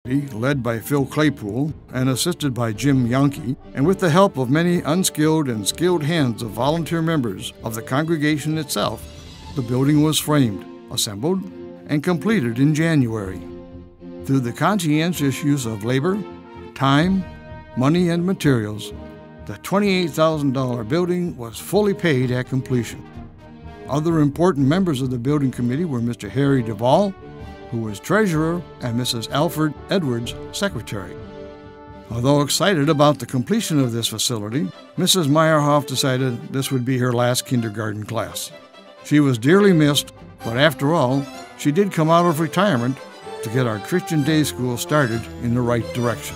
led by Phil Claypool and assisted by Jim Yonke, and with the help of many unskilled and skilled hands of volunteer members of the congregation itself, the building was framed, assembled, and completed in January. Through the conscientious use of labor, time, money, and materials, the $28,000 building was fully paid at completion. Other important members of the building committee were Mr. Harry Duvall, who was treasurer, and Mrs. Alfred Edwards, secretary. Although excited about the completion of this facility, Mrs. Meyerhoff decided this would be her last kindergarten class. She was dearly missed, but after all, she did come out of retirement to get our Christian Day School started in the right direction.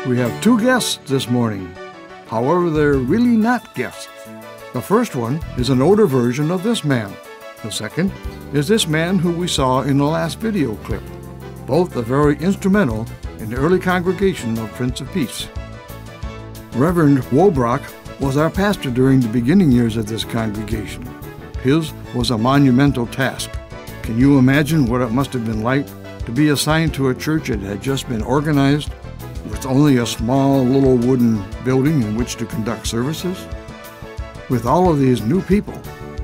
We have two guests this morning. However, they're really not guests. The first one is an older version of this man. The second is this man who we saw in the last video clip. Both are very instrumental in the early congregation of Prince of Peace. Reverend Wobrock was our pastor during the beginning years of this congregation. His was a monumental task. Can you imagine what it must have been like to be assigned to a church that had just been organized with only a small little wooden building in which to conduct services? With all of these new people,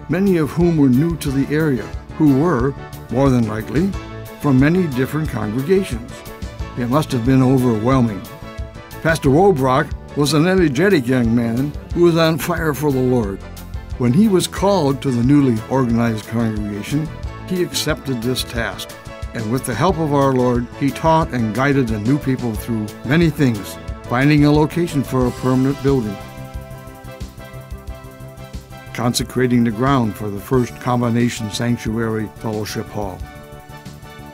many of whom were new to the area, who were, more than likely, from many different congregations. It must have been overwhelming. Pastor Wobrock was an energetic young man who was on fire for the Lord. When he was called to the newly organized congregation, he accepted this task, and with the help of our Lord, he taught and guided the new people through many things, finding a location for a permanent building, consecrating the ground for the first combination sanctuary fellowship hall,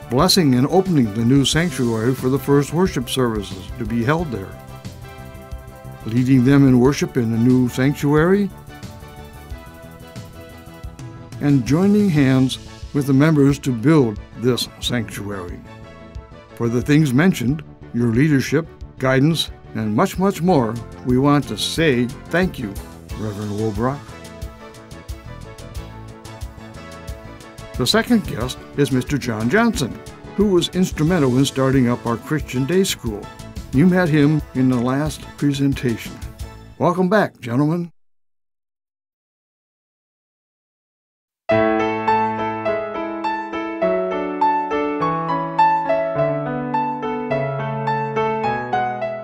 blessing and opening the new sanctuary for the first worship services to be held there, leading them in worship in the new sanctuary, and joining hands with the members to build this sanctuary. For the things mentioned, your leadership, guidance, and much, much more, we want to say thank you, Reverend Wobrock. The second guest is Mr. John Johnson, who was instrumental in starting up our Christian Day School. You met him in the last presentation. Welcome back, gentlemen.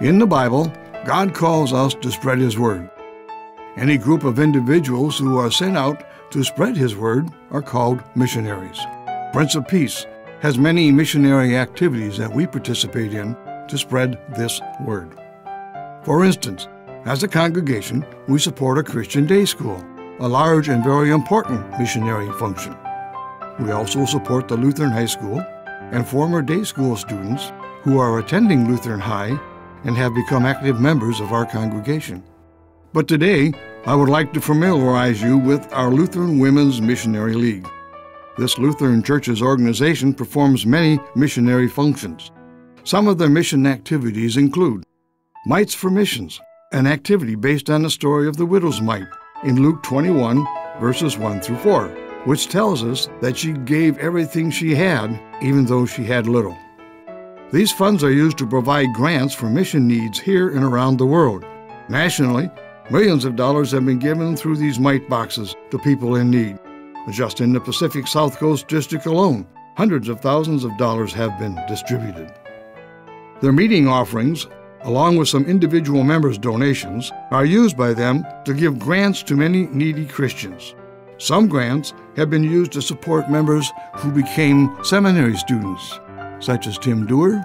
In the Bible, God calls us to spread His Word. Any group of individuals who are sent out to spread His Word are called missionaries. Prince of Peace has many missionary activities that we participate in to spread this Word. For instance, as a congregation, we support a Christian Day School, a large and very important missionary function. We also support the Lutheran High School and former day school students who are attending Lutheran High and have become active members of our congregation. But today, I would like to familiarize you with our Lutheran Women's Missionary League. This Lutheran Church's organization performs many missionary functions. Some of their mission activities include Mites for Missions, an activity based on the story of the widow's mite in Luke 21, verses 1 through 4, which tells us that she gave everything she had, even though she had little. These funds are used to provide grants for mission needs here and around the world. Nationally, millions of dollars have been given through these mite boxes to people in need. Just in the Pacific South Coast District alone, hundreds of thousands of dollars have been distributed. Their meeting offerings, along with some individual members' donations, are used by them to give grants to many needy Christians. Some grants have been used to support members who became seminary students, such as Tim Dewar,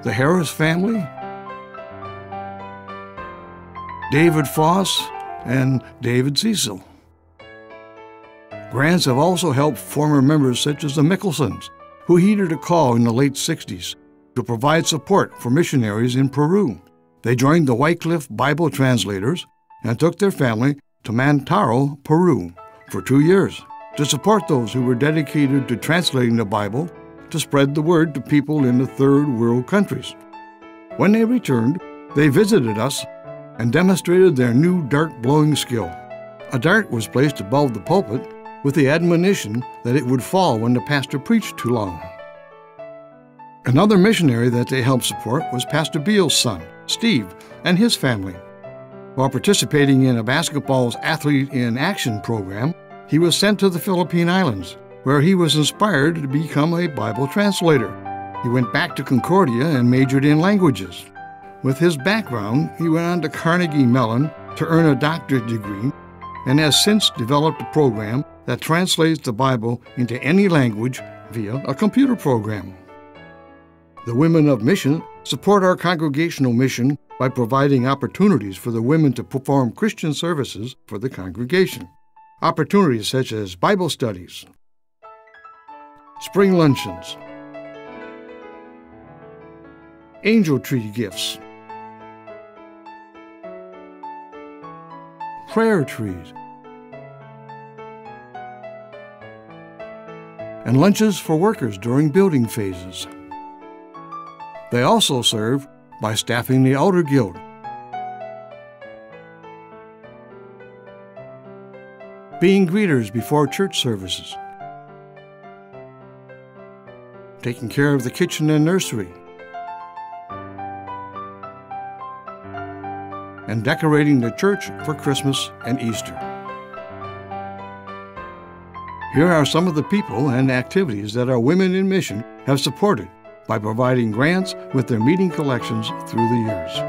the Harris family, David Foss, and David Cecil. Grants have also helped former members such as the Mickelsons, who heeded a call in the late 60s to provide support for missionaries in Peru. They joined the Wycliffe Bible translators and took their family to Mantaro, Peru, for 2 years to support those who were dedicated to translating the Bible to spread the word to people in the third world countries. When they returned, they visited us and demonstrated their new dart blowing skill. A dart was placed above the pulpit with the admonition that it would fall when the pastor preached too long. Another missionary that they helped support was Pastor Beal's son, Steve, and his family. While participating in a basketball's Athlete in Action program, he was sent to the Philippine Islands, where he was inspired to become a Bible translator. He went back to Concordia and majored in languages. With his background, he went on to Carnegie Mellon to earn a doctorate degree and has since developed a program that translates the Bible into any language via a computer program. The Women of Mission support our congregational mission by providing opportunities for the women to perform Christian services for the congregation. Opportunities such as Bible studies, spring luncheons, angel tree gifts, prayer trees, and lunches for workers during building phases. They also serve by staffing the Elder Guild, being greeters before church services, taking care of the kitchen and nursery, and decorating the church for Christmas and Easter. Here are some of the people and activities that our Women in Mission have supported by providing grants with their meeting collections through the years.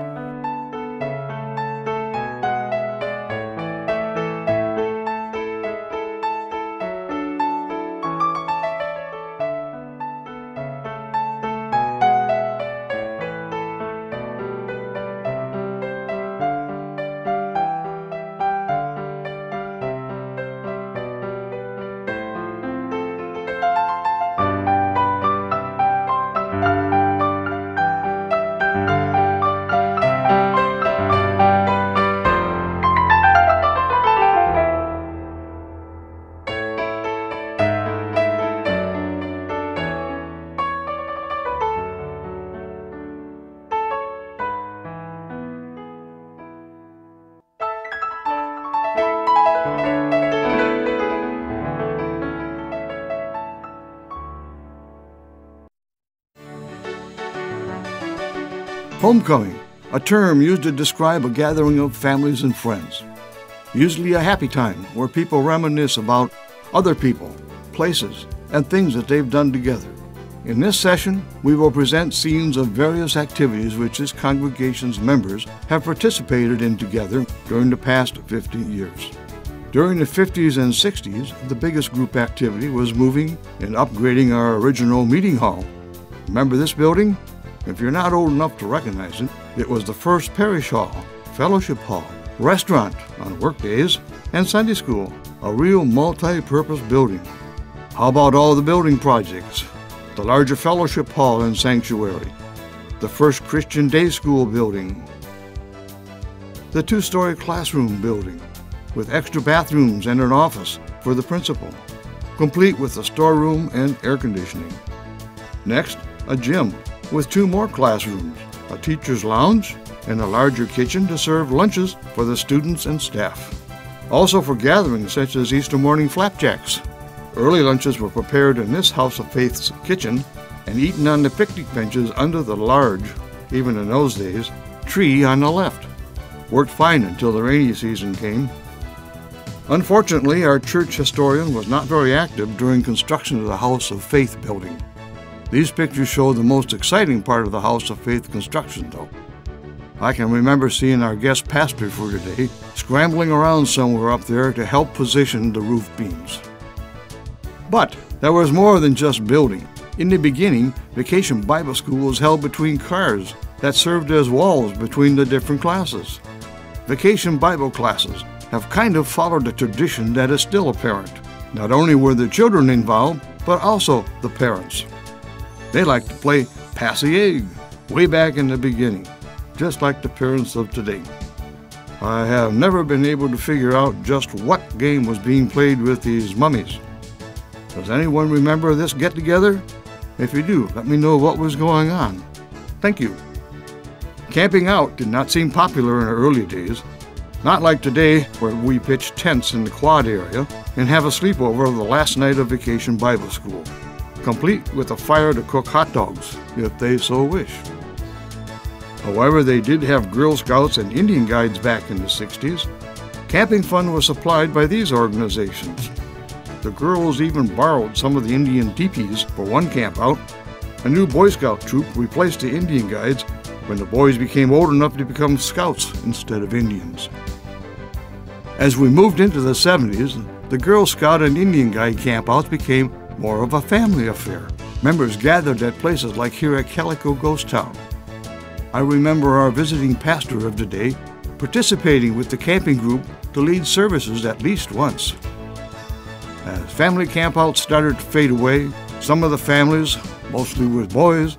Homecoming, a term used to describe a gathering of families and friends. Usually a happy time where people reminisce about other people, places, and things that they've done together. In this session, we will present scenes of various activities which this congregation's members have participated in together during the past 50 years. During the 50s and 60s, the biggest group activity was moving and upgrading our original meeting hall. Remember this building? If you're not old enough to recognize it, it was the first parish hall, fellowship hall, restaurant on workdays, and Sunday school, a real multi-purpose building. How about all the building projects? The larger fellowship hall and sanctuary, the first Christian day school building, the two-story classroom building with extra bathrooms and an office for the principal, complete with a storeroom and air conditioning. Next, a gym with 2 more classrooms, a teacher's lounge, and a larger kitchen to serve lunches for the students and staff. Also for gatherings such as Easter morning flapjacks. Early lunches were prepared in this House of Faith's kitchen and eaten on the picnic benches under the large, even in those days, tree on the left. Worked fine until the rainy season came. Unfortunately, our church historian was not very active during construction of the House of Faith building. These pictures show the most exciting part of the House of Faith construction, though. I can remember seeing our guest pastor for today scrambling around somewhere up there to help position the roof beams. But there was more than just building. In the beginning, Vacation Bible School was held between cars that served as walls between the different classes. Vacation Bible classes have kind of followed a tradition that is still apparent. Not only were the children involved, but also the parents. They like to play pass the egg way back in the beginning, just like the parents of today. I have never been able to figure out just what game was being played with these mummies. Does anyone remember this get-together? If you do, let me know what was going on. Thank you. Camping out did not seem popular in the early days. Not like today, where we pitch tents in the quad area and have a sleepover the last night of vacation Bible school, complete with a fire to cook hot dogs, if they so wish. However, they did have Girl Scouts and Indian Guides back in the 60s. Camping fun was supplied by these organizations. The girls even borrowed some of the Indian teepees for one campout. A new Boy Scout troop replaced the Indian Guides when the boys became old enough to become Scouts instead of Indians. As we moved into the 70s, the Girl Scout and Indian Guide campouts became more of a family affair. Members gathered at places like here at Calico Ghost Town. I remember our visiting pastor of the day participating with the camping group to lead services at least once. As family campouts started to fade away, some of the families, mostly with boys,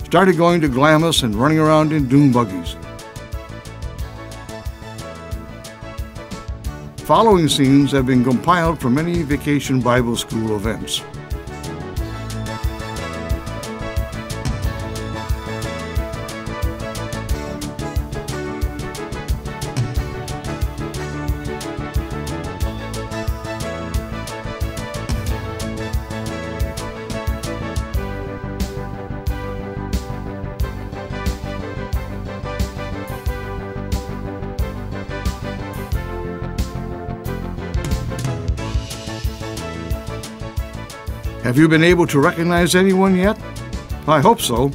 started going to Glamis and running around in dune buggies. Following scenes have been compiled from many vacation Bible school events. Have you been able to recognize anyone yet? I hope so.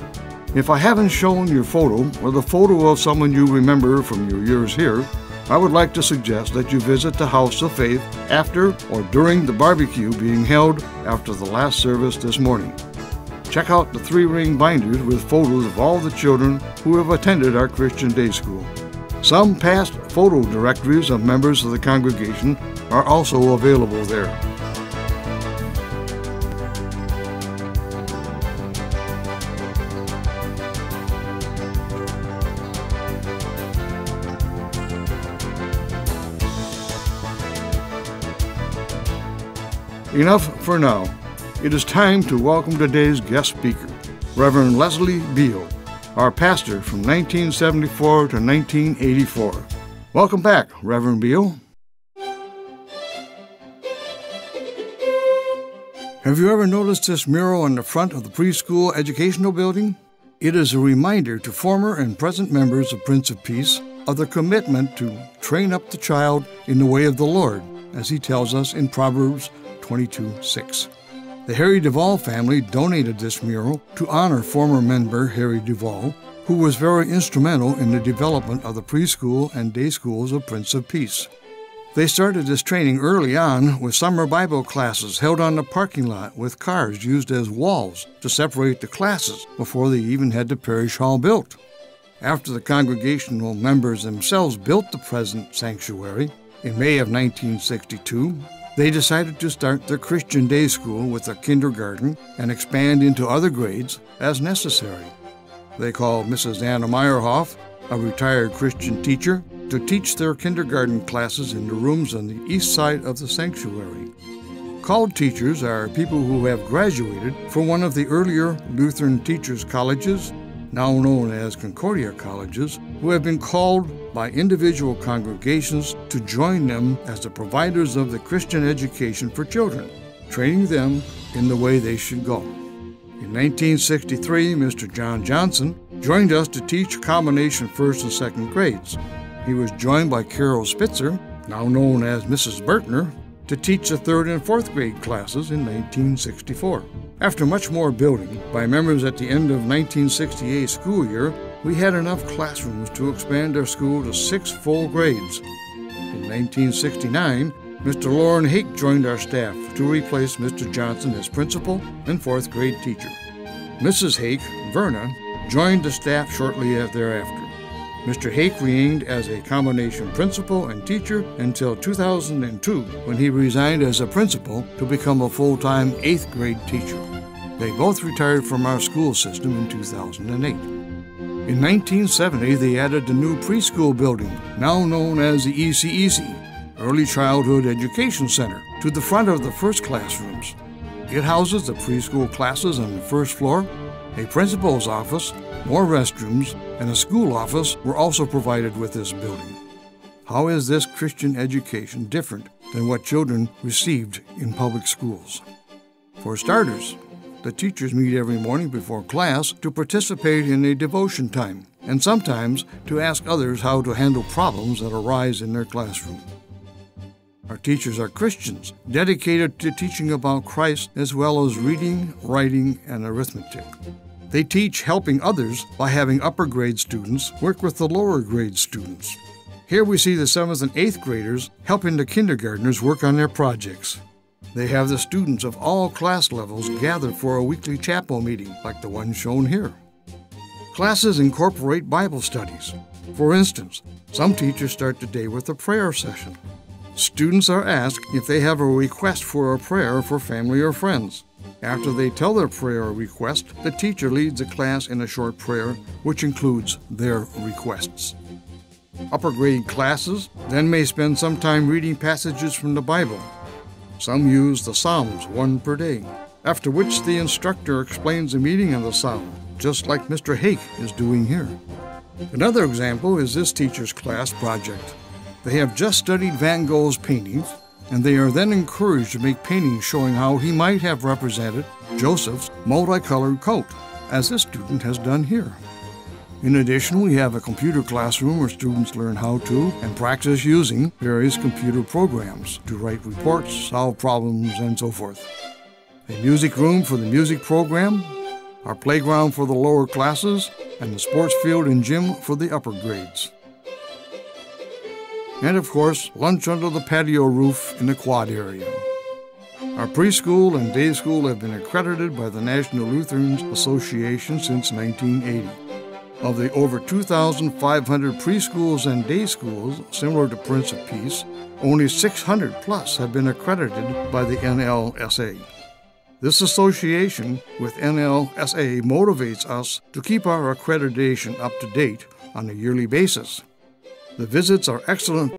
If I haven't shown your photo or the photo of someone you remember from your years here, I would like to suggest that you visit the House of Faith after or during the barbecue being held after the last service this morning. Check out the 3-ring binders with photos of all the children who have attended our Christian Day School. Some past photo directories of members of the congregation are also available there. Enough for now. It is time to welcome today's guest speaker, Reverend Leslie Beal, our pastor from 1974 to 1984. Welcome back, Reverend Beal. Have you ever noticed this mural on the front of the preschool educational building? It is a reminder to former and present members of Prince of Peace of their commitment to train up the child in the way of the Lord, as he tells us in Proverbs 22:6. The Harry Duvall family donated this mural to honor former member Harry Duvall, who was very instrumental in the development of the preschool and day schools of Prince of Peace. They started this training early on with summer Bible classes held on the parking lot with cars used as walls to separate the classes before they even had the parish hall built. After the congregational members themselves built the present sanctuary in May of 1962, they decided to start their Christian Day School with a kindergarten and expand into other grades as necessary. They called Mrs. Anna Meyerhoff, a retired Christian teacher, to teach their kindergarten classes in the rooms on the east side of the sanctuary. Called teachers are people who have graduated from one of the earlier Lutheran teachers' colleges, now known as Concordia colleges, who have been called by individual congregations to join them as the providers of the Christian education for children, training them in the way they should go. In 1963, Mr. John Johnson joined us to teach combination first and second grades. He was joined by Carol Spitzer, now known as Mrs. Bertner, to teach the third and fourth grade classes in 1964. After much more building by members at the end of 1968 school year, we had enough classrooms to expand our school to 6 full grades. In 1969, Mr. Lauren Hake joined our staff to replace Mr. Johnson as principal and 4th grade teacher. Mrs. Hake, Verna, joined the staff shortly thereafter. Mr. Hake remained as a combination principal and teacher until 2002, when he resigned as a principal to become a full-time 8th grade teacher. They both retired from our school system in 2008. In 1970, they added the new preschool building, now known as the ECEC, Early Childhood Education Center, to the front of the first classrooms. It houses the preschool classes on the first floor. A principal's office, more restrooms, and a school office were also provided with this building. How is this Christian education different than what children received in public schools? For starters, the teachers meet every morning before class to participate in a devotion time, and sometimes to ask others how to handle problems that arise in their classroom. Our teachers are Christians, dedicated to teaching about Christ as well as reading, writing, and arithmetic. They teach helping others by having upper grade students work with the lower grade students. Here we see the 7th and 8th graders helping the kindergartners work on their projects. They have the students of all class levels gather for a weekly chapel meeting like the one shown here. Classes incorporate Bible studies. For instance, some teachers start the day with a prayer session. Students are asked if they have a request for a prayer for family or friends. After they tell their prayer or request, the teacher leads the class in a short prayer, which includes their requests. Upper grade classes then may spend some time reading passages from the Bible. Some use the Psalms, one per day, after which the instructor explains the meaning of the psalm, just like Mr. Hake is doing here. Another example is this teacher's class project. They have just studied Van Gogh's paintings, and they are then encouraged to make paintings showing how he might have represented Joseph's multicolored coat, as this student has done here. In addition, we have a computer classroom where students learn how to and practice using various computer programs to write reports, solve problems, and so forth. A music room for the music program, our playground for the lower classes, and the sports field and gym for the upper grades. And of course, lunch under the patio roof in the quad area. Our preschool and day school have been accredited by the National Lutheran Association since 1980. Of the over 2,500 preschools and day schools similar to Prince of Peace, only 600 plus have been accredited by the NLSA. This association with NLSA motivates us to keep our accreditation up to date on a yearly basis. The visits are excellent